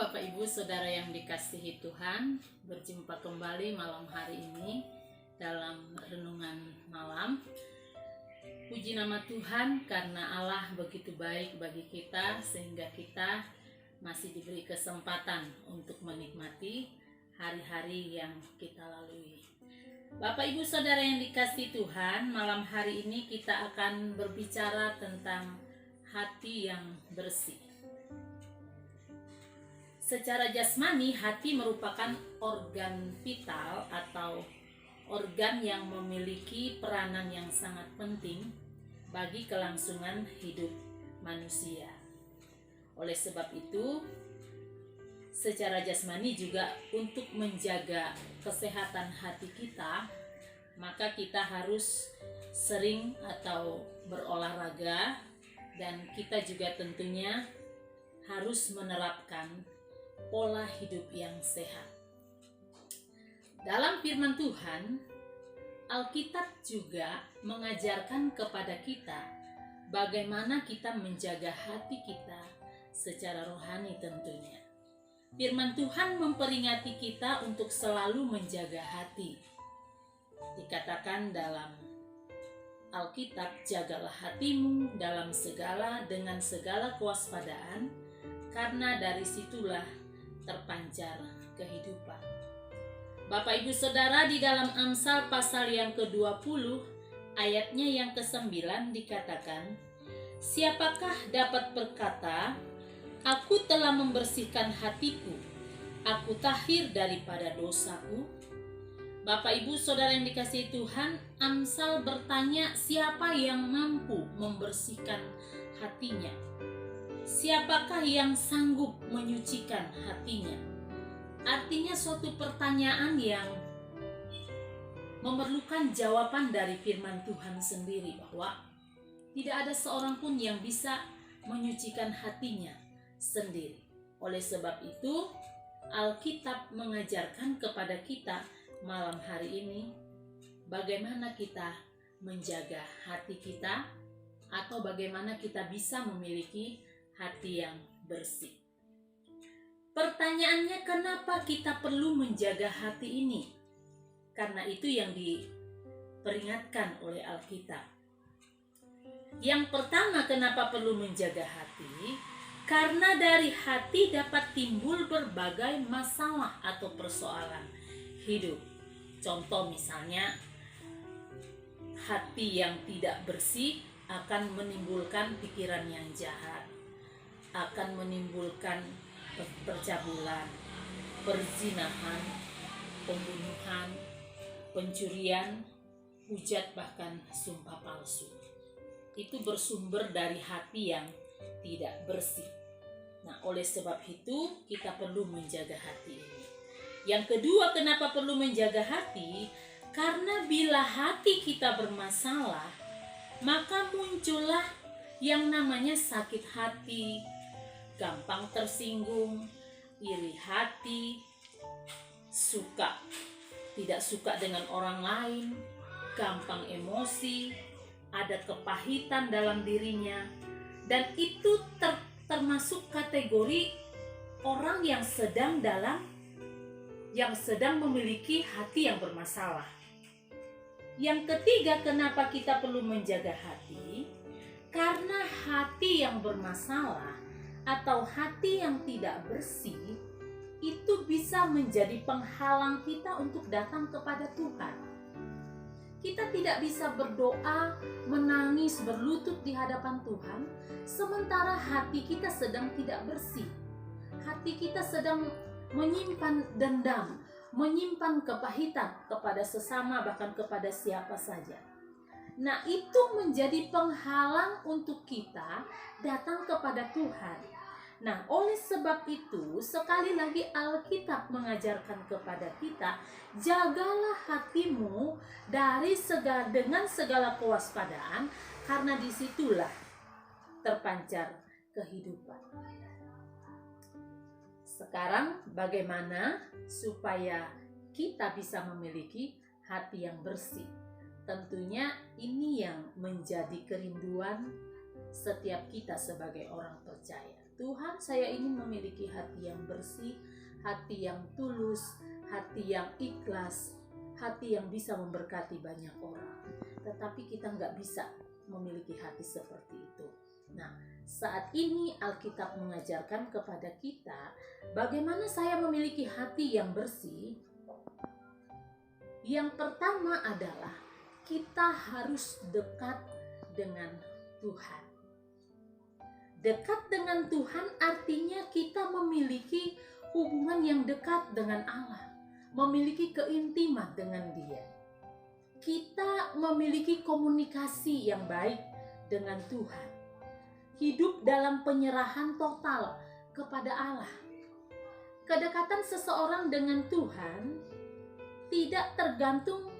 Bapak Ibu Saudara yang dikasihi Tuhan, berjumpa kembali malam hari ini dalam renungan malam. Puji nama Tuhan karena Allah begitu baik bagi kita sehingga kita masih diberi kesempatan untuk menikmati hari-hari yang kita lalui. Bapak Ibu Saudara yang dikasihi Tuhan, malam hari ini kita akan berbicara tentang hati yang bersih. Secara jasmani, hati merupakan organ vital atau organ yang memiliki peranan yang sangat penting bagi kelangsungan hidup manusia. Oleh sebab itu, secara jasmani juga untuk menjaga kesehatan hati kita, maka kita harus sering atau berolahraga, dan kita juga tentunya harus menerapkan pola hidup yang sehat. Dalam firman Tuhan, Alkitab juga mengajarkan kepada kita bagaimana kita menjaga hati kita secara rohani tentunya. Firman Tuhan memperingati kita untuk selalu menjaga hati. Dikatakan dalam Alkitab, jagalah hatimu dalam segala dengan segala kewaspadaan, karena dari situlah terpancar kehidupan. Bapak Ibu Saudara, di dalam Amsal pasal yang ke-20 ayatnya yang ke-9 dikatakan, siapakah dapat berkata, aku telah membersihkan hatiku, aku tahir daripada dosaku? Bapak Ibu Saudara yang dikasihi Tuhan, Amsal bertanya siapa yang mampu membersihkan hatinya? Siapakah yang sanggup menyucikan hatinya? Artinya suatu pertanyaan yang memerlukan jawaban dari firman Tuhan sendiri, bahwa tidak ada seorang pun yang bisa menyucikan hatinya sendiri. Oleh sebab itu, Alkitab mengajarkan kepada kita malam hari ini bagaimana kita menjaga hati kita, atau bagaimana kita bisa memiliki hati yang bersih. Pertanyaannya, kenapa kita perlu menjaga hati ini? Karena itu yang diperingatkan oleh Alkitab. Yang pertama, kenapa perlu menjaga hati? Karena dari hati dapat timbul berbagai masalah atau persoalan hidup. Contoh misalnya, hati yang tidak bersih akan menimbulkan pikiran yang jahat, akan menimbulkan percabulan, perzinahan, pembunuhan, pencurian, hujat, bahkan sumpah palsu. Itu bersumber dari hati yang tidak bersih. Nah, oleh sebab itu kita perlu menjaga hati ini. Yang kedua, kenapa perlu menjaga hati? Karena bila hati kita bermasalah, maka muncullah yang namanya sakit hati, gampang tersinggung, iri hati, tidak suka dengan orang lain, gampang emosi, ada kepahitan dalam dirinya, dan itu termasuk kategori orang yang sedang memiliki hati yang bermasalah. Yang ketiga, kenapa kita perlu menjaga hati? Karena hati yang bermasalah atau hati yang tidak bersih itu bisa menjadi penghalang kita untuk datang kepada Tuhan. Kita tidak bisa berdoa, menangis, berlutut di hadapan Tuhan sementara hati kita sedang tidak bersih. Hati kita sedang menyimpan dendam, menyimpan kepahitan kepada sesama, bahkan kepada siapa saja. Nah, itu menjadi penghalang untuk kita datang kepada Tuhan. Nah, oleh sebab itu, sekali lagi Alkitab mengajarkan kepada kita, jagalah hatimu dengan segala kewaspadaan, karena disitulah terpancar kehidupan. Sekarang bagaimana supaya kita bisa memiliki hati yang bersih? Tentunya ini yang menjadi kerinduan setiap kita sebagai orang percaya. Tuhan, saya ingin memiliki hati yang bersih, hati yang tulus, hati yang ikhlas, hati yang bisa memberkati banyak orang. Tetapi kita nggak bisa memiliki hati seperti itu. Nah, saat ini Alkitab mengajarkan kepada kita bagaimana saya memiliki hati yang bersih. Yang pertama adalah kita harus dekat dengan Tuhan. Dekat dengan Tuhan artinya kita memiliki hubungan yang dekat dengan Allah, memiliki keintiman dengan Dia. Kita memiliki komunikasi yang baik dengan Tuhan. Hidup dalam penyerahan total kepada Allah. Kedekatan seseorang dengan Tuhan tidak tergantung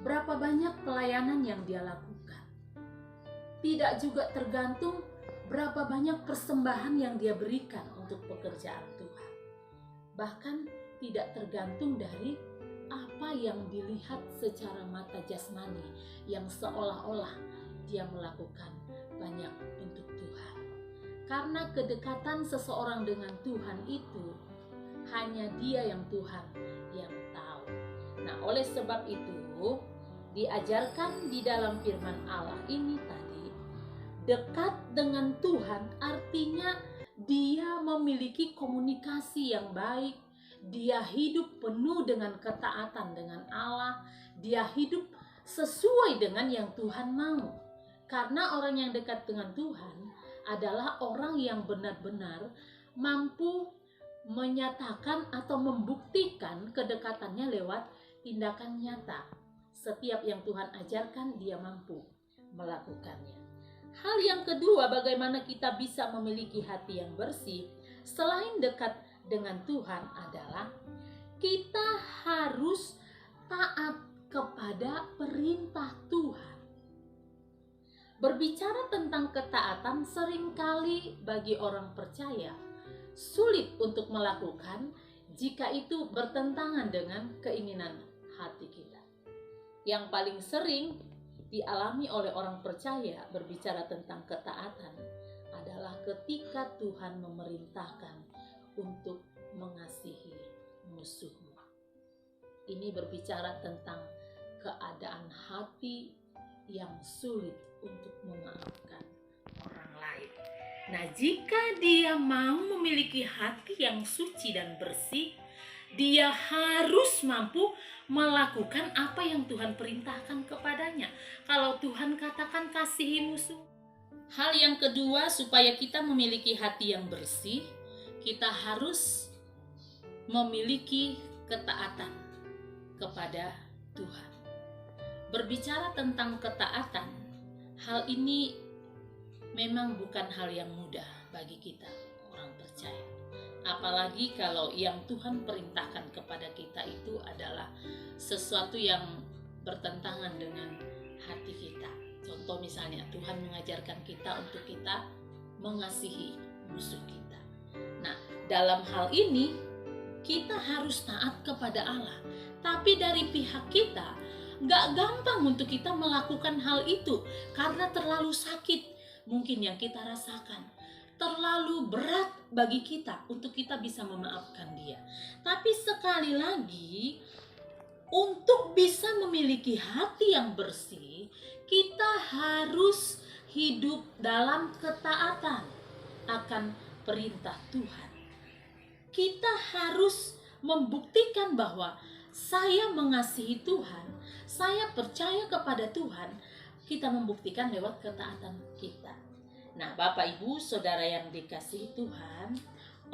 berapa banyak pelayanan yang dia lakukan. Tidak juga tergantung berapa banyak persembahan yang dia berikan untuk pekerjaan Tuhan. Bahkan tidak tergantung dari apa yang dilihat secara mata jasmani yang seolah-olah dia melakukan banyak untuk Tuhan. Karena kedekatan seseorang dengan Tuhan itu hanya Dia yang Tuhan yang tahu. Nah, oleh sebab itu diajarkan di dalam firman Allah ini tadi, dekat dengan Tuhan artinya dia memiliki komunikasi yang baik, dia hidup penuh dengan ketaatan dengan Allah, dia hidup sesuai dengan yang Tuhan mau. Karena orang yang dekat dengan Tuhan adalah orang yang benar-benar mampu menyatakan atau membuktikan kedekatannya lewat tindakan nyata. Setiap yang Tuhan ajarkan dia mampu melakukannya. Hal yang kedua, bagaimana kita bisa memiliki hati yang bersih selain dekat dengan Tuhan adalah kita harus taat kepada perintah Tuhan. Berbicara tentang ketaatan seringkali bagi orang percaya sulit untuk melakukan jika itu bertentangan dengan keinginan hati kita. Yang paling sering dialami oleh orang percaya berbicara tentang ketaatan adalah ketika Tuhan memerintahkan untuk mengasihi musuhmu. Ini berbicara tentang keadaan hati yang sulit untuk memaafkan orang lain. Nah, jika dia mau memiliki hati yang suci dan bersih, dia harus mampu melakukan apa yang Tuhan perintahkan kepadanya. Kalau Tuhan katakan kasihi musuh. Hal yang kedua, supaya kita memiliki hati yang bersih, kita harus memiliki ketaatan kepada Tuhan. Berbicara tentang ketaatan, hal ini memang bukan hal yang mudah bagi kita orang percaya. Apalagi kalau yang Tuhan perintahkan kepada kita itu adalah sesuatu yang bertentangan dengan hati kita. Contoh misalnya, Tuhan mengajarkan kita untuk kita mengasihi musuh kita. Nah, dalam hal ini kita harus taat kepada Allah. Tapi dari pihak kita gak gampang untuk kita melakukan hal itu karena terlalu sakit mungkin yang kita rasakan, terlalu berat bagi kita untuk kita bisa memaafkan dia. Tapi sekali lagi, untuk bisa memiliki hati yang bersih, kita harus hidup dalam ketaatan akan perintah Tuhan. Kita harus membuktikan bahwa saya mengasihi Tuhan, saya percaya kepada Tuhan. Kita membuktikan lewat ketaatan kita. Nah, Bapak Ibu Saudara yang dikasihi Tuhan,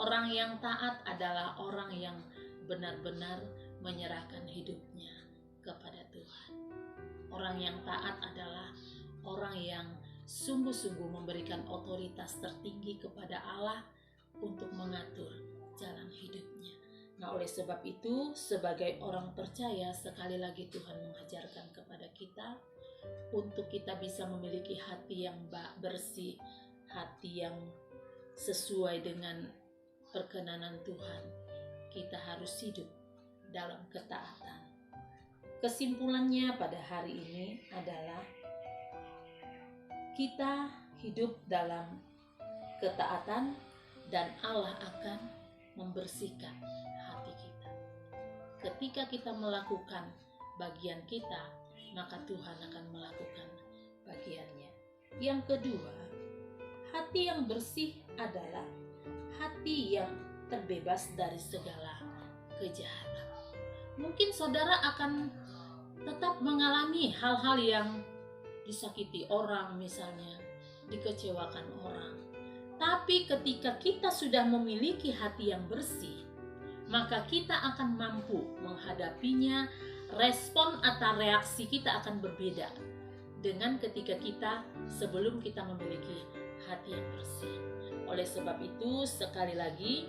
orang yang taat adalah orang yang benar-benar menyerahkan hidupnya kepada Tuhan. Orang yang taat adalah orang yang sungguh-sungguh memberikan otoritas tertinggi kepada Allah untuk mengatur jalan hidupnya. Nah, oleh sebab itu, sebagai orang percaya, sekali lagi Tuhan mengajarkan kepada kita untuk kita bisa memiliki hati yang bersih, hati yang sesuai dengan perkenanan Tuhan. Kita harus hidup dalam ketaatan. Kesimpulannya pada hari ini adalah kita hidup dalam ketaatan, dan Allah akan membersihkan hati kita. Ketika kita melakukan bagian kita, maka Tuhan akan melakukan bagiannya. Yang kedua, hati yang bersih adalah hati yang terbebas dari segala kejahatan. Mungkin saudara akan tetap mengalami hal-hal yang disakiti orang, misalnya dikecewakan orang. Tapi ketika kita sudah memiliki hati yang bersih, maka kita akan mampu menghadapinya. Respon atau reaksi kita akan berbeda dengan ketika kita sebelum kita memiliki hati yang bersih. Oleh sebab itu, sekali lagi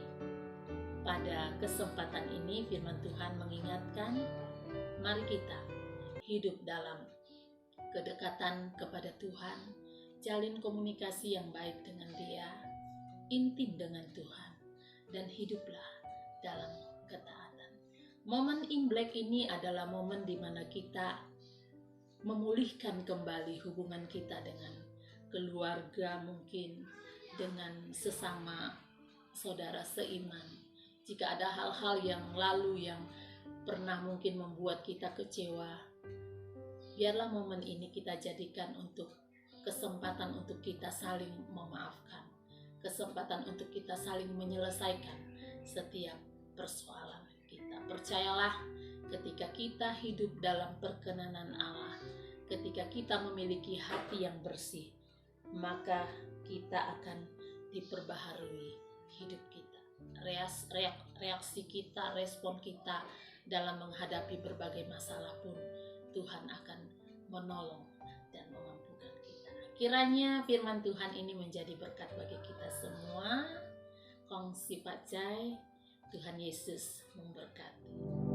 pada kesempatan ini firman Tuhan mengingatkan, mari kita hidup dalam kedekatan kepada Tuhan, jalin komunikasi yang baik dengan Dia, intim dengan Tuhan, dan hiduplah dalam ketaatan. Momen Imlek ini adalah momen di mana kita memulihkan kembali hubungan kita dengan keluarga, mungkin dengan sesama saudara seiman. Jika ada hal-hal yang lalu yang pernah mungkin membuat kita kecewa, biarlah momen ini kita jadikan untuk kesempatan untuk kita saling memaafkan, kesempatan untuk kita saling menyelesaikan setiap persoalan kita. Percayalah, ketika kita hidup dalam perkenanan Allah, ketika kita memiliki hati yang bersih, maka kita akan diperbaharui hidup kita. Reaksi kita, respon kita dalam menghadapi berbagai masalah pun Tuhan akan menolong dan memampukan kita. Kiranya firman Tuhan ini menjadi berkat bagi kita semua. Kongsi Pacai, Tuhan Yesus memberkati.